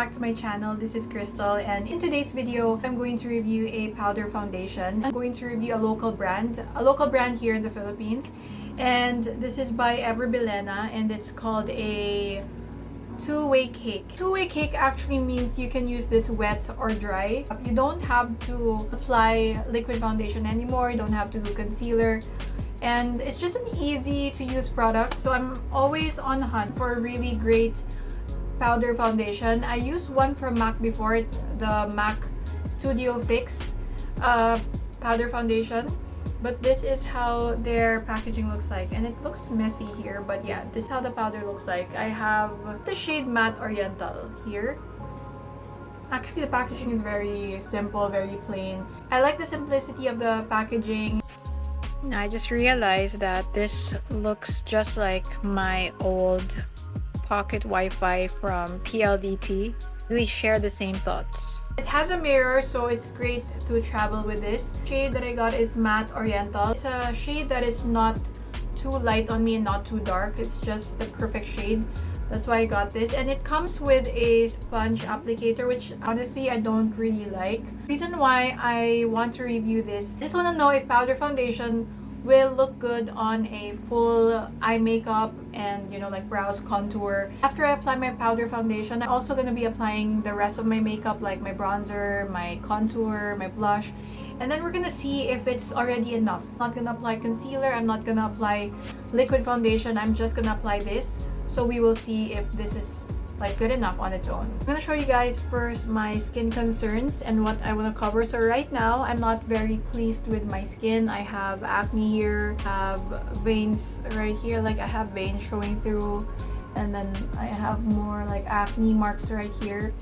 back to my channel. This is Crystal, and in today's video I'm going to review a powder foundation. I'm going to review a local brand here in the Philippines, and this is by Bilena, and it's called a two-way cake. Two-way cake actually means you can use this wet or dry. You don't have to apply liquid foundation anymore. You don't have to do concealer. And it's just an easy to use product, so I'm always on the hunt for a really great powder foundation. I used one from MAC before. It's the MAC Studio Fix powder foundation, but this is how their packaging looks like, and it looks messy here, but yeah, this is how the powder looks like. I have the shade Matte Oriental here. Actually, the packaging is very simple, very plain. I like the simplicity of the packaging. I just realized that this looks just like my old pocket Wi-Fi from PLDT. We share the same thoughts. It has a mirror, so it's great to travel with this. The shade that I got is Matte Oriental. It's a shade that is not too light on me and not too dark. It's just the perfect shade. That's why I got this, and it comes with a sponge applicator, which honestly I don't really like. Reason why I want to review this, I just want to know if powder foundation will look good on a full eye makeup and like brows contour. After I apply my powder foundation, I'm also going to be applying the rest of my makeup, like my bronzer, my contour, my blush, and then we're gonna see if it's already enough. I'm not gonna apply concealer, I'm not gonna apply liquid foundation, I'm just gonna apply this. So we will see if this is like good enough on its own. I'm gonna show you guys first my skin concerns and what I want to cover. So right now I'm not very pleased with my skin. I have acne here, have veins right here, like I have veins showing through, and then I have more like acne marks right here,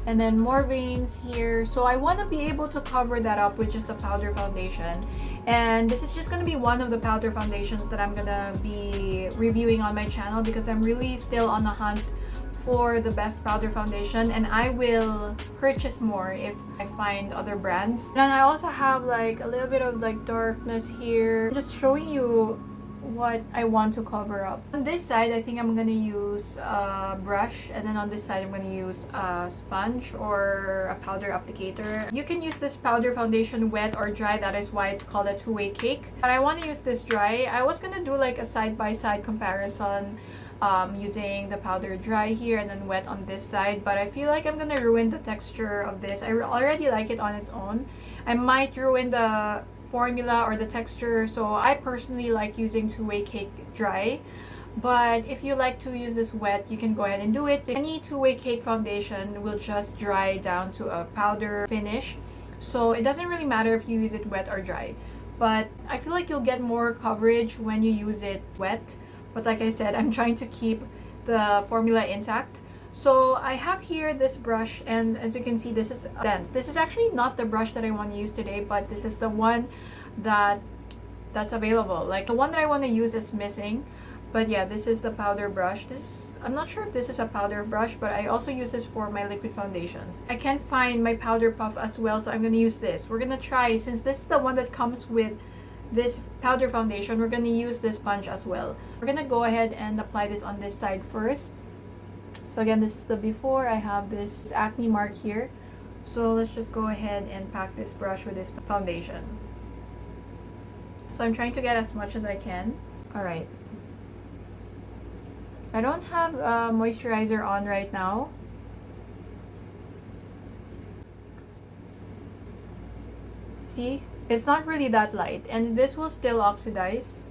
and then more veins here. So I want to be able to cover that up with just the powder foundation, and this is just going to be one of the powder foundations that I'm gonna be reviewing on my channel, because I'm really still on the hunt for the best powder foundation, and I will purchase more if I find other brands. And I also have like a little bit of like darkness here. I'm just showing you what I want to cover up. On this side, I think I'm gonna use a brush, and then on this side I'm gonna use a sponge or a powder applicator. You can use this powder foundation wet or dry. That is why it's called a two-way cake, but I want to use this dry. I was gonna do like a side-by-side comparison using the powder dry here and then wet on this side, but I feel like I'm gonna ruin the texture of this. I already like it on its own. I might ruin the formula or the texture, so I personally like using two-way cake dry, but if you like to use this wet, you can go ahead and do it. Any two-way cake foundation will just dry down to a powder finish, so it doesn't really matter if you use it wet or dry, but I feel like you'll get more coverage when you use it wet. But like I said, I'm trying to keep the formula intact. So I have here this brush, and as you can see, this is dense. This is actually not the brush that I want to use today, but this is the one that's available. Like the one that I want to use is missing. But yeah, this is the powder brush. I'm not sure if this is a powder brush, but I also use this for my liquid foundations. I can't find my powder puff as well, so I'm gonna use this. We're gonna try, since this is the one that comes with this powder foundation, we're gonna use this sponge as well. We're gonna go ahead and apply this on this side first. So again, this is the before. I have this acne mark here, so let's just go ahead and pack this brush with this foundation. So I'm trying to get as much as I can. All right, I don't have a moisturizer on right now. See, it's not really that light, and this will still oxidize.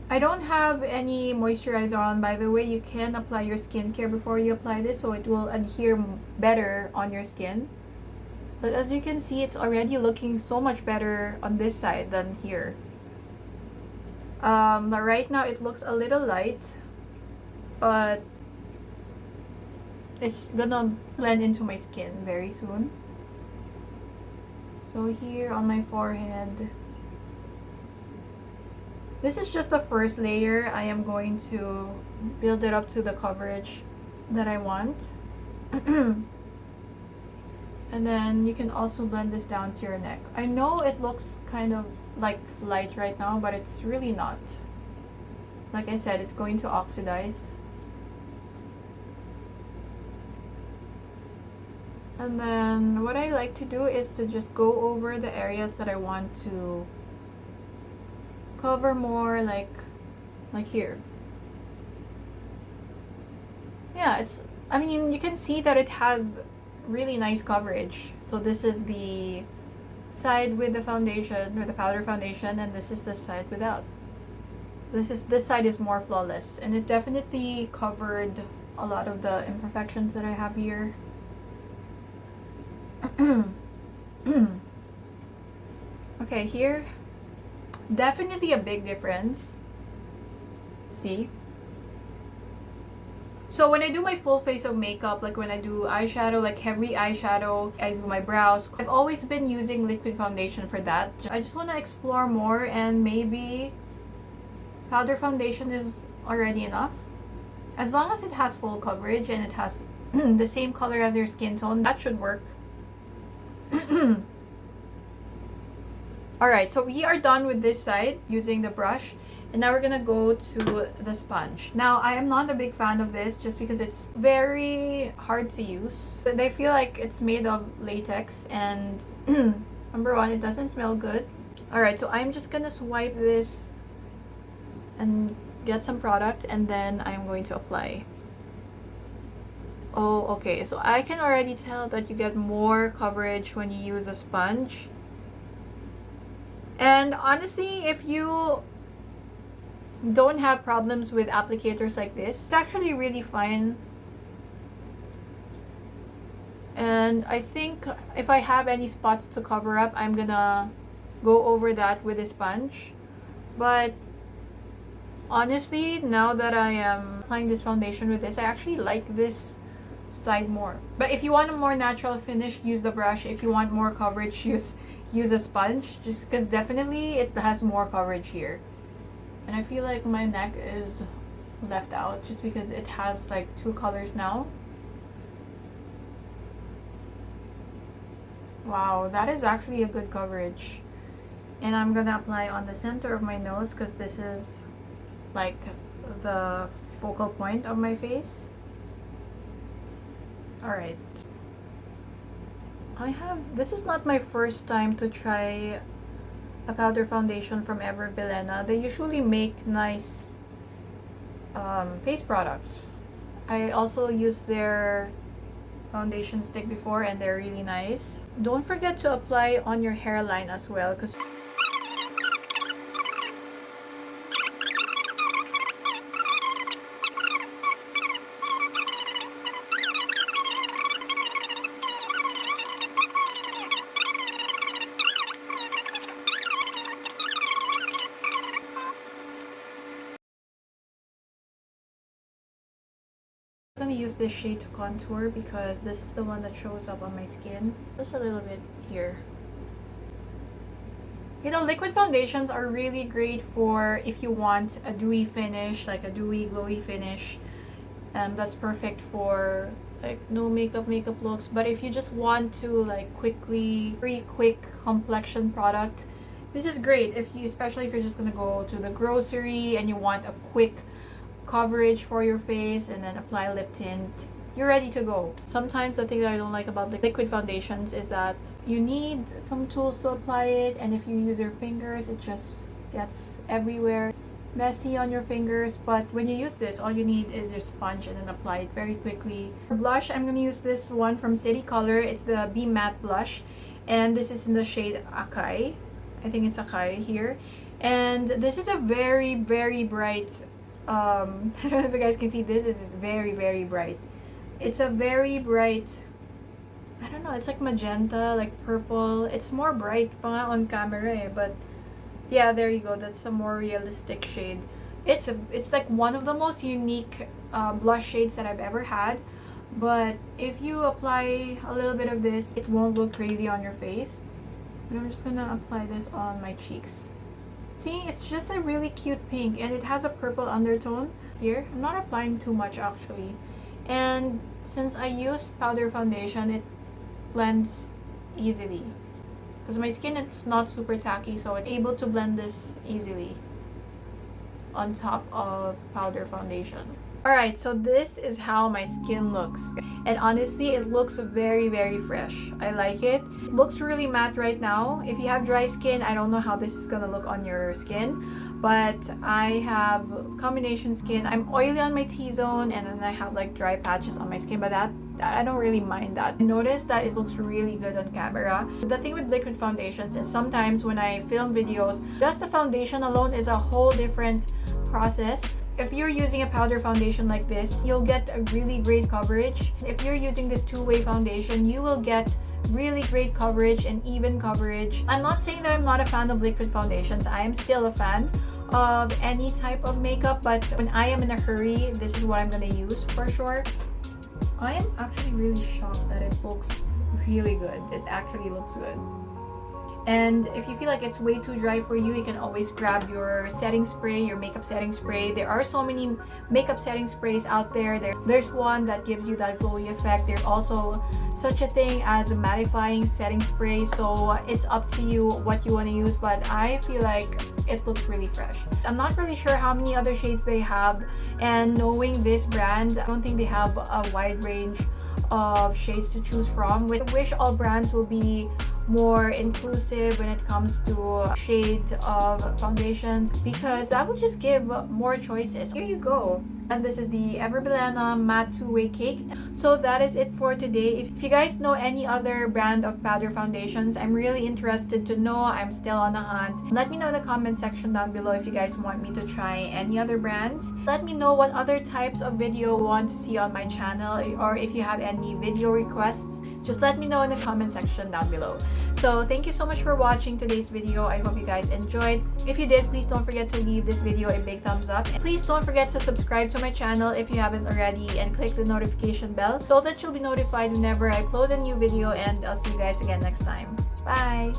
I don't have any moisturizer on, by the way. You can apply your skincare before you apply this, so it will adhere better on your skin. But as you can see, it's already looking so much better on this side than here. But right now it looks a little light, but it's gonna blend into my skin very soon. So here on my forehead, this is just the first layer. I am going to build it up to the coverage that I want. And then you can also blend this down to your neck. I know it looks kind of like light right now, but it's really not. Like I said, it's going to oxidize. And then what I like to do is to just go over the areas that I want to cover more, like here. Yeah, I mean, you can see that it has really nice coverage. So this is the side with the foundation, or the powder foundation, and this is the side without. This side is more flawless, and it definitely covered a lot of the imperfections that I have here. Okay, here, definitely a big difference. See? So when I do my full face of makeup, like when I do eyeshadow, like heavy eyeshadow, I do my brows, I've always been using liquid foundation for that. I just want to explore more, and maybe powder foundation is already enough. As long as it has full coverage and it has the same color as your skin tone, that should work. Alright, so we are done with this side using the brush. And now we're gonna go to the sponge. Now, I am not a big fan of this just because it's very hard to use. I feel like it's made of latex, and number one, it doesn't smell good. Alright, so I'm just gonna swipe this and get some product, and then I'm going to apply. Oh, okay, so I can already tell that you get more coverage when you use a sponge. And honestly, if you don't have problems with applicators like this, it's actually really fine. And I think if I have any spots to cover up, I'm gonna go over that with a sponge. But honestly, now that I am applying this foundation with this, I actually like this side more. But if you want a more natural finish, use the brush. If you want more coverage, use a sponge, just because definitely it has more coverage here. And I feel like my neck is left out just because it has like two colors now. Wow, that is actually a good coverage. And I'm gonna apply on the center of my nose because this is like the focal point of my face. Alright. This is not my first time to try a powder foundation from Bilena. They usually make nice face products. I also used their foundation stick before, and they're really nice. Don't forget to apply on your hairline as well, because I'm gonna use this shade to contour because this is the one that shows up on my skin. Just a little bit here. You know, liquid foundations are really great for if you want a dewy finish, like a dewy, glowy finish. That's perfect for like no makeup looks. But if you just want to like very quick complexion product, this is great. Especially if you're just gonna go to the grocery and you want a quick coverage for your face and then apply lip tint, you're ready to go. Sometimes the thing that I don't like about the liquid foundations is that you need some tools to apply it, and if you use your fingers, it just gets everywhere, messy on your fingers. But when you use this, all you need is your sponge and then apply it very quickly. For blush, I'm going to use this one from City Color. It's the Be Matte blush, and this is in the shade Acai. I think it's Acai here. And this is a very, very bright I don't know if you guys can see, this is very, very bright. It's a very bright, I don't know, it's like magenta, like purple. It's more bright pa nga on camera eh, but yeah, there you go. That's a more realistic shade. It's like one of the most unique blush shades that I've ever had. But if you apply a little bit of this, it won't look crazy on your face. And I'm just gonna apply this on my cheeks. See, it's just a really cute pink, and it has a purple undertone here. I'm not applying too much actually. And since I used powder foundation, it blends easily. Because my skin, it's not super tacky, so I'm able to blend this easily on top of powder foundation. Alright, so this is how my skin looks. And honestly, it looks very, very fresh. I like it. It looks really matte right now. If you have dry skin, I don't know how this is gonna look on your skin. But I have combination skin. I'm oily on my T-zone, and then I have like dry patches on my skin. But that I don't really mind that. I noticed that it looks really good on camera. The thing with liquid foundations is sometimes when I film videos, just the foundation alone is a whole different process. If you're using a powder foundation like this, you'll get a really great coverage. If you're using this two-way foundation, you will get really great coverage and even coverage. I'm not saying that I'm not a fan of liquid foundations. I am still a fan of any type of makeup, but when I am in a hurry, this is what I'm gonna use for sure. I am actually really shocked that it looks really good. It actually looks good. And if you feel like it's way too dry for you, you can always grab your setting spray, your makeup setting spray. There are so many makeup setting sprays out there. There's one that gives you that glowy effect. There's also such a thing as a mattifying setting spray. So it's up to you what you want to use, but I feel like it looks really fresh. I'm not really sure how many other shades they have, and knowing this brand, I don't think they have a wide range of shades to choose from. I wish all brands will be more inclusive when it comes to shades of foundations, because that will just give more choices. Here you go. And this is the Bilena matte two-way cake. So that is it for today. If you guys know any other brand of powder foundations, I'm really interested to know. I'm still on the hunt. Let me know in the comment section down below if you guys want me to try any other brands. Let me know what other types of video you want to see on my channel, or if you have any video requests, just let me know in the comment section down below. So thank you so much for watching today's video. I hope you guys enjoyed. If you did, please don't forget to leave this video a big thumbs up. And please don't forget to subscribe to my channel if you haven't already, and click the notification bell so that you'll be notified whenever I upload a new video. And I'll see you guys again next time. Bye!